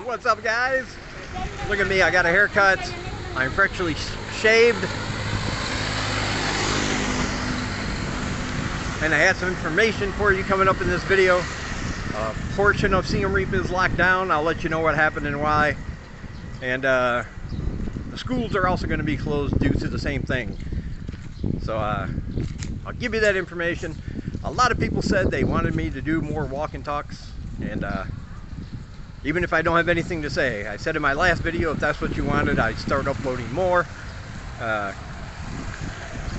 What's up, guys? Look at me, I got a haircut. I'm freshly shaved. And I have some information for you coming up in this video. A portion of Siem Reap is locked down. I'll let you know what happened and why. And the schools are also going to be closed due to the same thing. So I'll give you that information. A lot of people said they wanted me to do more walk and talks, and even if I don't have anything to say, I said in my last video, if that's what you wanted, I'd start uploading more,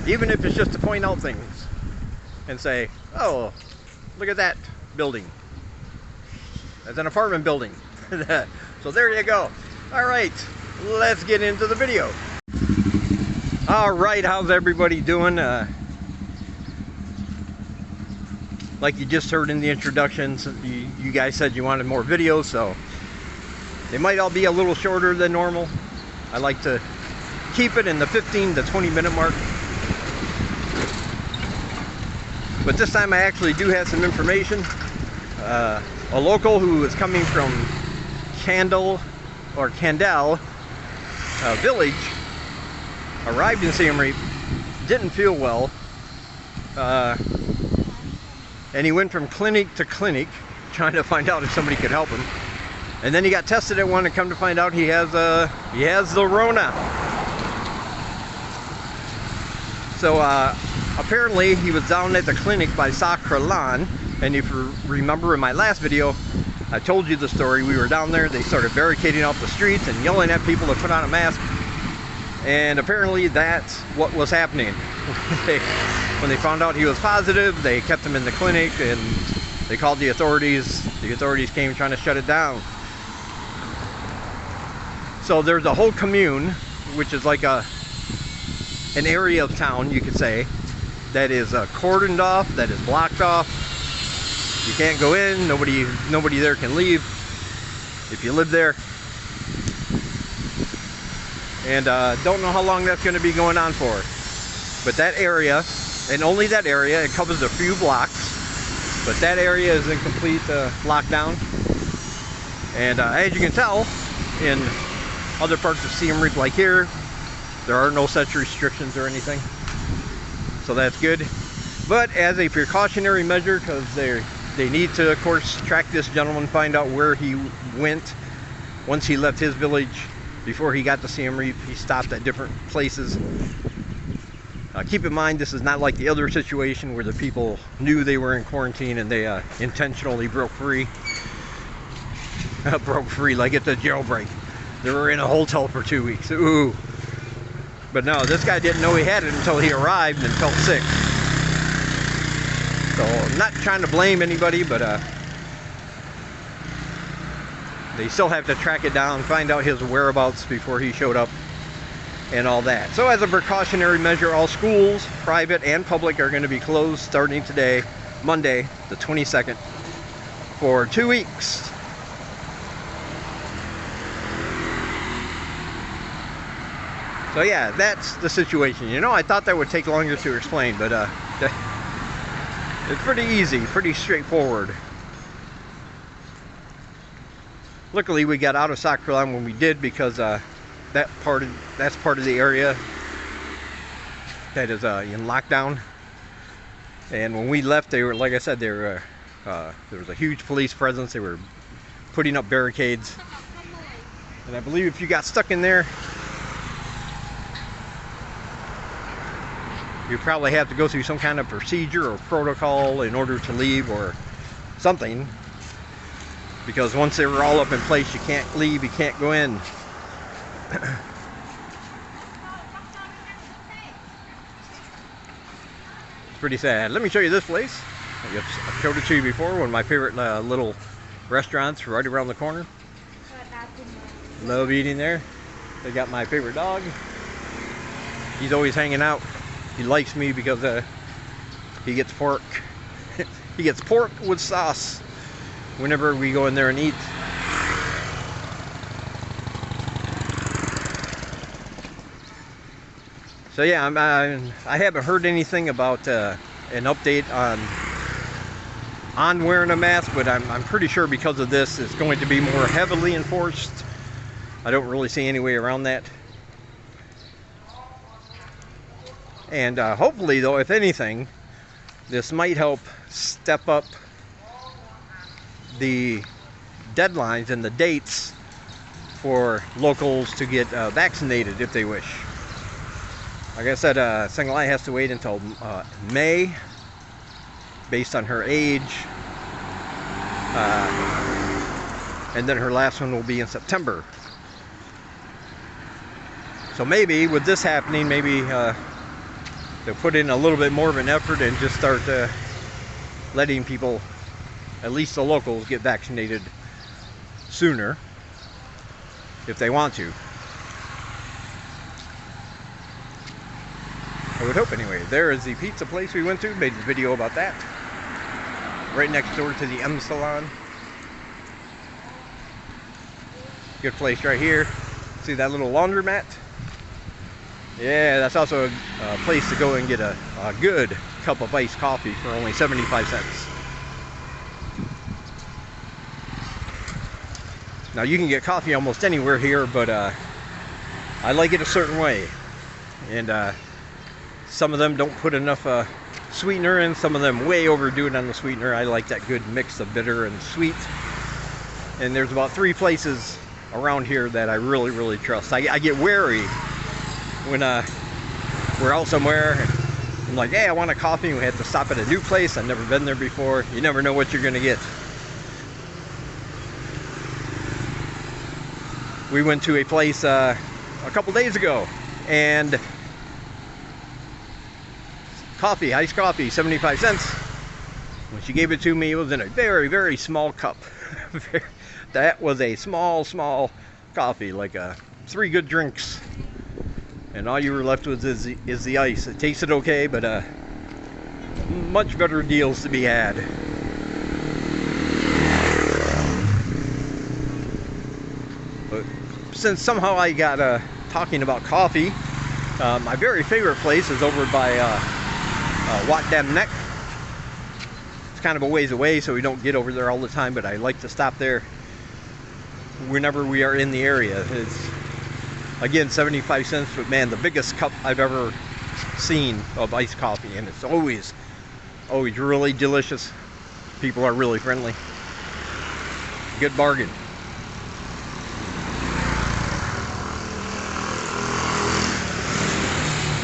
even if it's just to point out things and say, oh, look at that building, that's an apartment building. So there you go. All right, let's get into the video. All right, how's everybody doing? Like you just heard in the introductions, you guys said you wanted more videos, so they might all be a little shorter than normal. I like to keep it in the 15 to 20 minute mark. But this time I actually do have some information. A local who is coming from Candle village arrived in Siem Reap, didn't feel well. And he went from clinic to clinic trying to find out if somebody could help him. And then he got tested at one and come to find out he has the Rona. So apparently he was down at the clinic by Sakralan. And if you remember in my last video, I told you the story. We were down there, they started barricading off the streets and yelling at people to put on a mask. And apparently that's what was happening. When they found out he was positive, they kept him in the clinic and they called the authorities. The authorities came trying to shut it down. So there's a whole commune, which is like an area of town, you could say, that is cordoned off, that is blocked off. You can't go in, nobody there can leave if you live there. And don't know how long that's going to be going on for. But that area, and only that area, it covers a few blocks, but that area is in complete lockdown. And as you can tell, in other parts of Siem Reap like here, there are no such restrictions or anything. So that's good. But as a precautionary measure, because they need to, of course, track this gentleman, find out where he went once he left his village. Before he got to Siem Reap, he stopped at different places. Keep in mind, this is not like the other situation where the people knew they were in quarantine and they intentionally broke free. Broke free like it's a jailbreak. They were in a hotel for 2 weeks. Ooh. But no, this guy didn't know he had it until he arrived and felt sick. So I'm not trying to blame anybody, but they still have to track it down, find out his whereabouts before he showed up and all that. So as a precautionary measure, all schools, private and public, are going to be closed starting today, Monday, the 22nd, for 2 weeks. So yeah, that's the situation. You know, I thought that would take longer to explain, but it's pretty easy, pretty straightforward. Luckily, we got out of Sakralan when we did, because that's part of the area that is in lockdown. And when we left, they were, like I said, there was a huge police presence. They were putting up barricades, and I believe if you got stuck in there, you probably have to go through some kind of procedure or protocol in order to leave or something. Because once they were all up in place, you can't leave, you can't go in. It's pretty sad. Let me show you this place. I've showed it to you before. One of my favorite little restaurants right around the corner. Love eating there. They got my favorite dog. He's always hanging out. He likes me because he gets pork. He gets pork with sauce whenever we go in there and eat. So yeah, I haven't heard anything about an update on on wearing a mask, but I'm pretty sure because of this, it's going to be more heavily enforced. I don't really see any way around that. And hopefully, though, if anything, this might help step up the deadlines and the dates for locals to get vaccinated if they wish. Like I said, Singalai has to wait until May based on her age, and then her last one will be in September. So maybe with this happening, maybe they'll put in a little bit more of an effort and just start letting people, at least the locals, get vaccinated sooner if they want to. I would hope anyway. There is the pizza place we went to. Made a video about that. Right next door to the M Salon. Good place right here. See that little laundromat? Yeah, that's also a place to go and get a good cup of iced coffee for only 75 cents. Now you can get coffee almost anywhere here, but I like it a certain way. And some of them don't put enough sweetener in, some of them way overdo it on the sweetener. I like that good mix of bitter and sweet. And there's about 3 places around here that I really trust. I get wary when we're out somewhere. I'm like, hey, I want a coffee, and we have to stop at a new place. I've never been there before. You never know what you're gonna get. We went to a place a couple days ago, and coffee, iced coffee, 75 cents. When she gave it to me, it was in a very small cup. That was a small coffee, like 3 good drinks. And all you were left with is the ice. It tasted okay, but much better deals to be had. But since somehow I got talking about coffee, my very favorite place is over by Wat Dam Neck. It's kind of a ways away, so we don't get over there all the time, but I like to stop there whenever we are in the area. It's, again, 75 cents, but man, the biggest cup I've ever seen of iced coffee, and it's always really delicious. People are really friendly. Good bargain.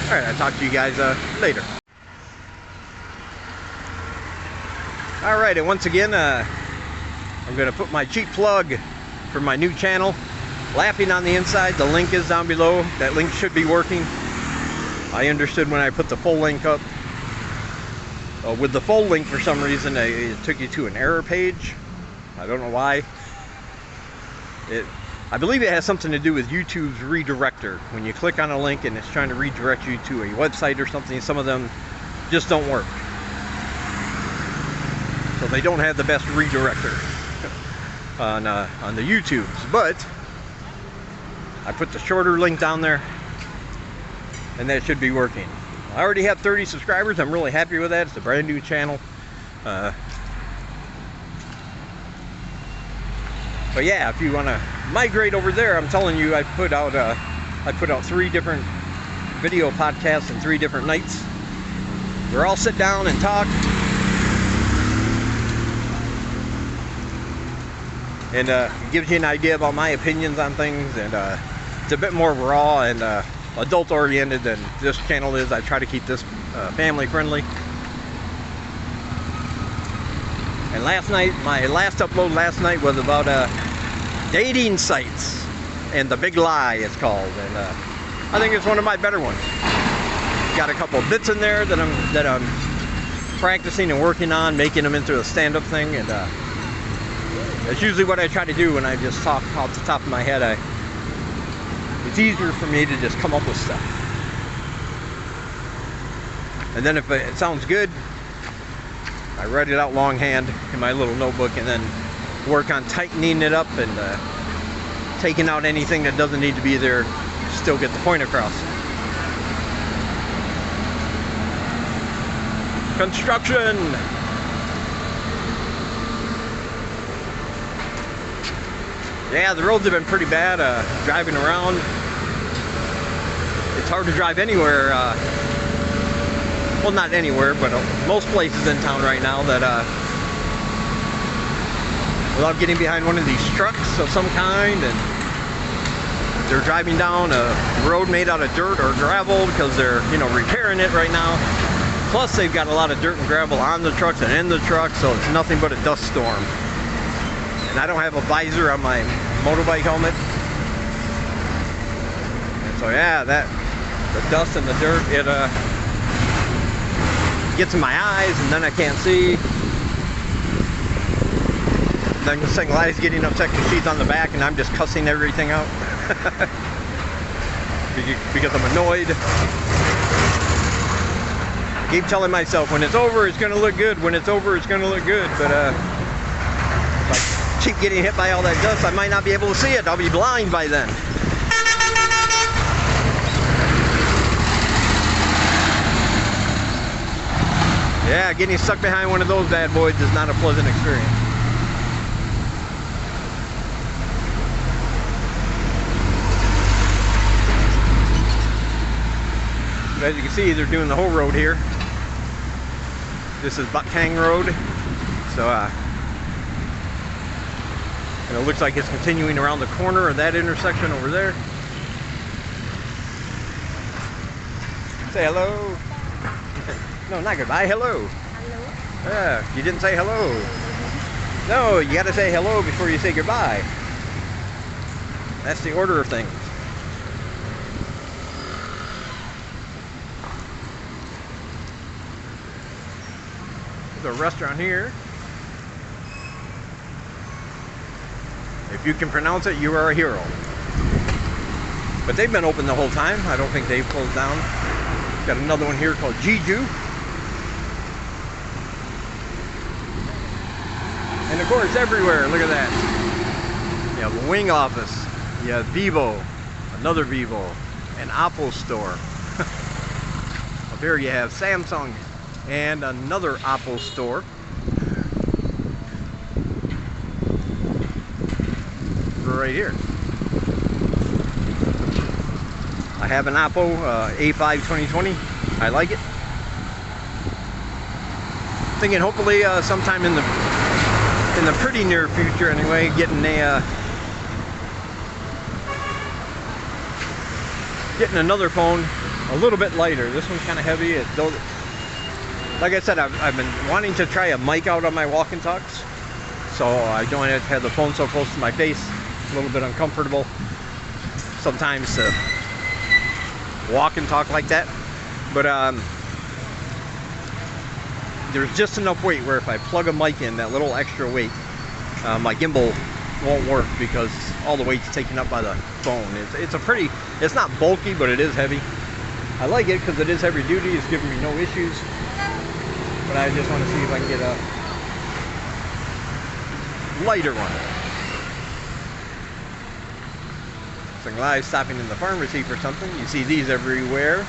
All right, I'll talk to you guys later. All right, and once again, I'm going to put my cheap plug for my new channel, Laughing on the Inside. The link is down below. That link should be working. I understood when I put the full link up. With the full link, for some reason, it took you to an error page. I don't know why. I believe it has something to do with YouTube's redirector. When you click on a link and it's trying to redirect you to a website or something, some of them just don't work. So they don't have the best redirector on the YouTubes. But I put the shorter link down there, and that should be working. I already have 30 subscribers. I'm really happy with that. It's a brand new channel. But yeah, if you want to migrate over there, I'm telling you, I put out 3 different video podcasts in 3 different nights. We're all sit down and talk, and it gives you an idea about my opinions on things, and it's a bit more raw and adult oriented than this channel is. I try to keep this family friendly. And last night, my last upload last night was about dating sites and the big lie, it's called, and I think it's one of my better ones. Got a couple of bits in there that I'm practicing and working on, making them into a stand-up thing, and that's usually what I try to do when I just talk off the top of my head. It's easier for me to just come up with stuff, and then if it sounds good, I write it out longhand in my little notebook, and then work on tightening it up and taking out anything that doesn't need to be there, still get the point across. Construction! Yeah, the roads have been pretty bad driving around. It's hard to drive anywhere. Well, not anywhere, but most places in town right now that without getting behind one of these trucks of some kind, and they're driving down a road made out of dirt or gravel because they're, you know, repairing it right now. Plus, they've got a lot of dirt and gravel on the trucks and in the trucks, so it's nothing but a dust storm. And I don't have a visor on my motorbike helmet. And so yeah, the dust and the dirt, it gets in my eyes, and then I can't see. Then the second light's getting upset because she's on the back and I'm just cussing everything out. Because I'm annoyed. I keep telling myself, when it's over, it's going to look good. When it's over, it's going to look good. But if I keep getting hit by all that dust, I might not be able to see it. I'll be blind by then. Yeah, getting stuck behind one of those bad boys is not a pleasant experience. As you can see, they're doing the whole road here. This is Baktang Road. So, and it looks like it's continuing around the corner of that intersection over there. Say hello. No, not goodbye. Hello. Hello. Yeah, you didn't say hello. No, you got to say hello before you say goodbye. That's the order of things. There's a restaurant here. If you can pronounce it, you are a hero. But they've been open the whole time. I don't think they've closed down. Got another one here called Jeju. And of course, everywhere, look at that. You have a Wing office. You have Vivo, another Vivo, an Apple store. Up here you have Samsung and another Apple store. Right here. I have an Apple A5 2020. I like it. Thinking hopefully sometime in the pretty near future anyway, getting another phone a little bit lighter. This one's kind of heavy. Like I said, I've been wanting to try a mic out on my walk and talks, so I don't have to have the phone so close to my face. It's a little bit uncomfortable sometimes to walk and talk like that, but there's just enough weight where if I plug a mic in, that little extra weight, my gimbal won't work because all the weight's taken up by the phone. It's not bulky, but it is heavy. I like it because it is heavy duty. It's giving me no issues, but I just want to see if I can get a lighter one. So I'm stopping in the pharmacy for something. You see these everywhere.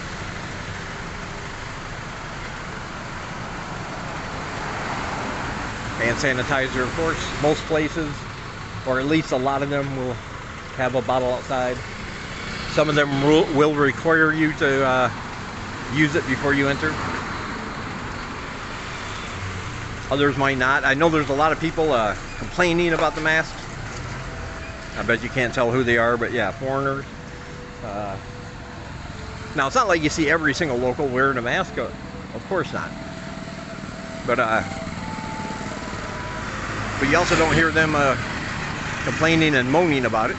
Hand sanitizer, of course, most places, or at least a lot of them, will have a bottle outside. Some of them will require you to use it before you enter. Others might not. I know there's a lot of people complaining about the masks. I bet you can't tell who they are, but yeah, foreigners. Now, it's not like you see every single local wearing a mask. Of course not. But you also don't hear them complaining and moaning about it.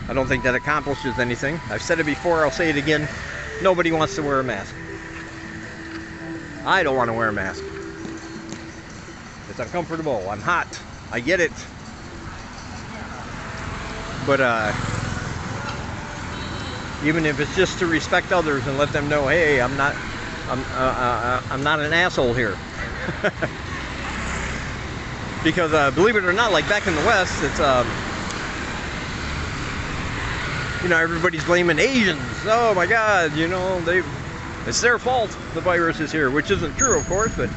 I don't think that accomplishes anything. I've said it before, I'll say it again. Nobody wants to wear a mask. I don't want to wear a mask. It's uncomfortable. I'm hot. I get it. But even if it's just to respect others and let them know, hey, I'm not an asshole here. Because believe it or not, like back in the West, it's you know, everybody's blaming Asians. Oh my God, you know, it's their fault the virus is here, which isn't true, of course, but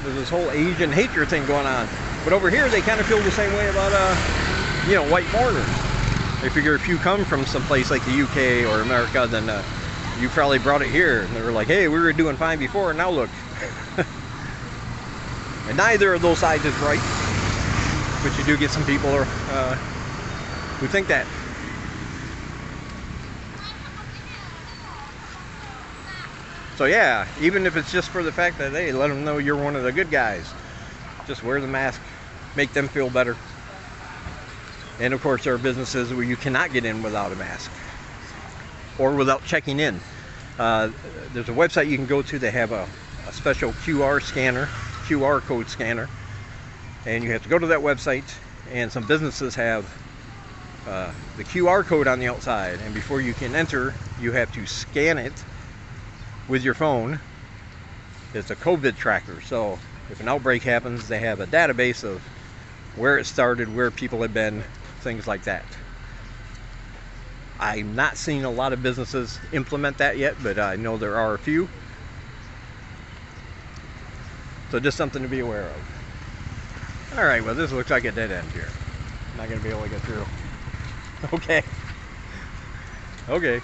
there's this whole Asian hatred thing going on. But over here, they kind of feel the same way about, you know, white foreigners. They figure if you come from someplace like the UK or America, then you probably brought it here. And they were like, hey, we were doing fine before, and now look. And neither of those sides is right. But you do get some people who think that. So yeah, even if it's just for the fact that, hey, let them know you're one of the good guys. Just wear the mask, make them feel better. And of course, there are businesses where you cannot get in without a mask or without checking in. There's a website you can go to. They have a special QR code scanner, and you have to go to that website. And some businesses have the QR code on the outside, and before you can enter, you have to scan it with your phone. It's a COVID tracker, so if an outbreak happens, they have a database of where it started, where people have been, things like that. I'm not seeing a lot of businesses implement that yet, but I know there are a few. So just something to be aware of. All right, well, this looks like a dead end here. I'm not going to be able to get through. Okay. Okay.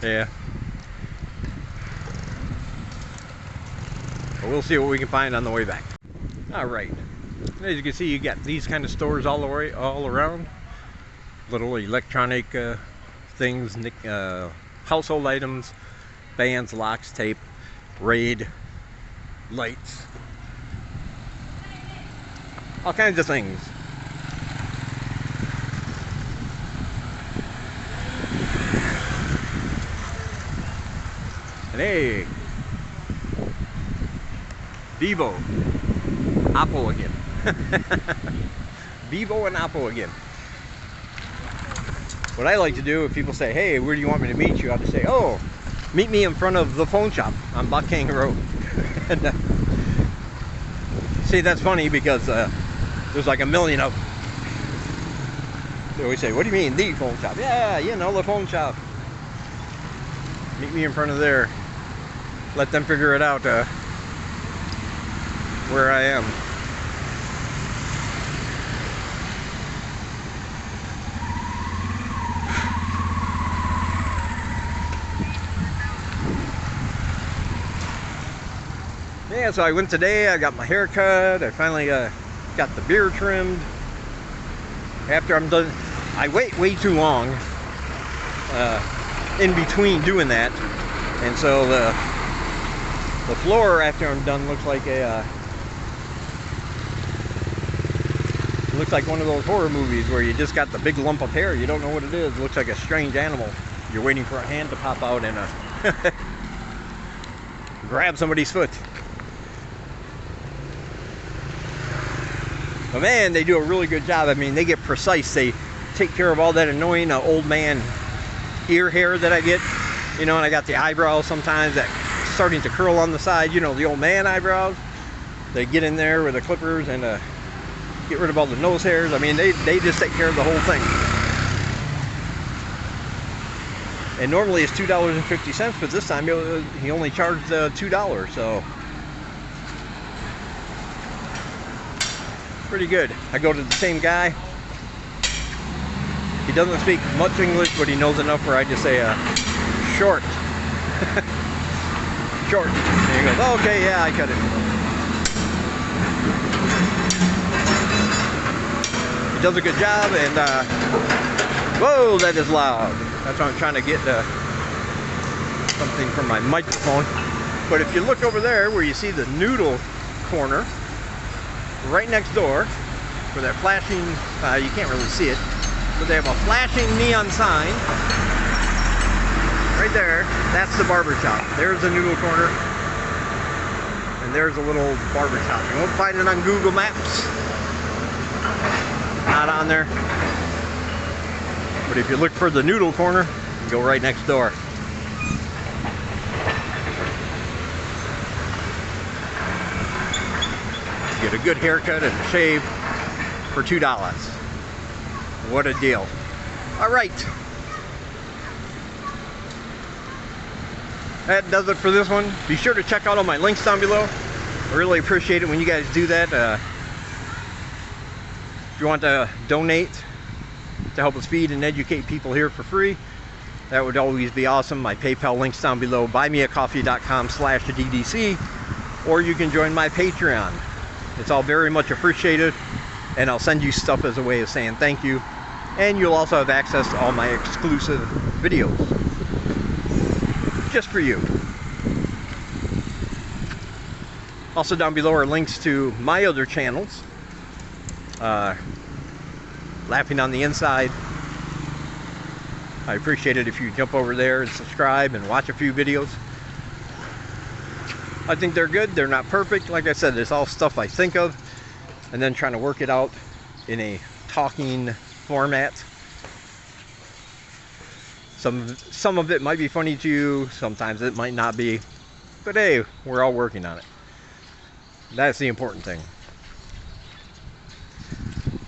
Yeah. But we'll see what we can find on the way back. All right. As you can see, you got these kind of stores all around. Little electronic things, household items, fans, locks, tape, Raid, lights, all kinds of things. And hey, Vivo Apple again. Vivo and Apple again. What I like to do, if people say, hey, where do you want me to meet you? I have to say, oh, meet me in front of the phone shop on Bucking Road. And, see, that's funny because there's like a million of them. They always say, what do you mean, the phone shop? Yeah, you know, the phone shop. Meet me in front of there. Let them figure it out where I am. Yeah, so I went today, I got my hair cut, I finally got the beard trimmed. After I'm done, I wait way too long in between doing that. And so the floor after I'm done looks like one of those horror movies where you just got the big lump of hair, you don't know what it is. It looks like a strange animal. You're waiting for a hand to pop out and grab somebody's foot. But man, they do a really good job. I mean, they get precise. They take care of all that annoying old man ear hair that I get. You know, and I got the eyebrows sometimes that starting to curl on the side. You know, the old man eyebrows. They get in there with the clippers and get rid of all the nose hairs. I mean, they just take care of the whole thing. And normally it's $2.50, but this time he only charged $2, so pretty good. I go to the same guy. He doesn't speak much English, but he knows enough where I just say short. Short. And he goes, oh, okay, yeah, I cut it. He does a good job, and whoa, that is loud. That's why I'm trying to get something from my microphone. But if you look over there where you see the Noodle Corner, right next door, where that flashing, you can't really see it, but they have a flashing neon sign. Right there, that's the barber shop. There's the Noodle Corner. And there's a little barber shop. You won't find it on Google Maps. Not on there. But if you look for the Noodle Corner, you go right next door. You get a good haircut and a shave for $2. What a deal. All right. That does it for this one. Be sure to check out all my links down below. I really appreciate it when you guys do that. If you want to donate to help us feed and educate people here for free, that would always be awesome. My PayPal link's down below, buymeacoffee.com/DDC, or you can join my Patreon. It's all very much appreciated, and I'll send you stuff as a way of saying thank you. And you'll also have access to all my exclusive videos, just for you. Also down below are links to my other channels. Laughing on the Inside. I appreciate it if you jump over there and subscribe and watch a few videos. I think they're good. They're not perfect. Like I said, it's all stuff I think of and then trying to work it out in a talking format. Some of it might be funny to you, sometimes it might not be, but hey, we're all working on it. That's the important thing.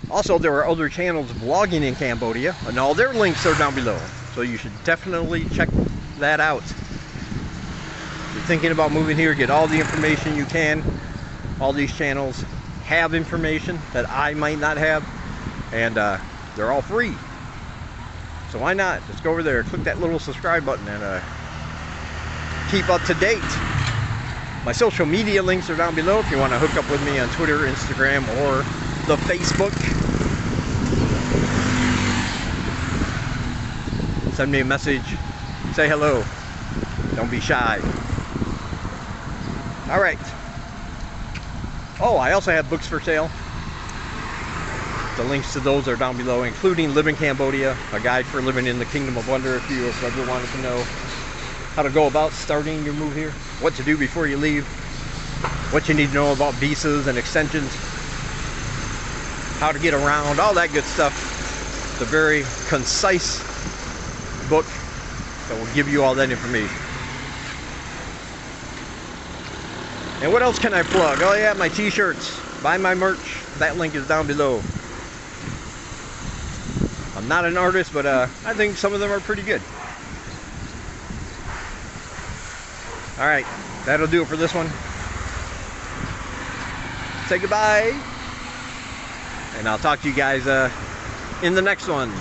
Also, there are other channels vlogging in Cambodia, and all their links are down below, so you should definitely check that out. If you're thinking about moving here, get all the information you can. All these channels have information that I might not have, and they're all free. So why not? Just go over there, click that little subscribe button, and keep up to date. My social media links are down below if you want to hook up with me on Twitter, Instagram, or the Facebook. Send me a message, say hello, don't be shy. Alright. Oh, I also have books for sale. The links to those are down below, including Live in Cambodia, a guide for living in the Kingdom of Wonder if you ever wanted to know how to go about starting your move here, what to do before you leave, what you need to know about visas and extensions, how to get around, all that good stuff. It's a very concise book that will give you all that information. And what else can I plug? Oh yeah, my t-shirts. Buy my merch. That link is down below. I'm not an artist, but I think some of them are pretty good. Alright, that'll do it for this one. Say goodbye. And I'll talk to you guys in the next one.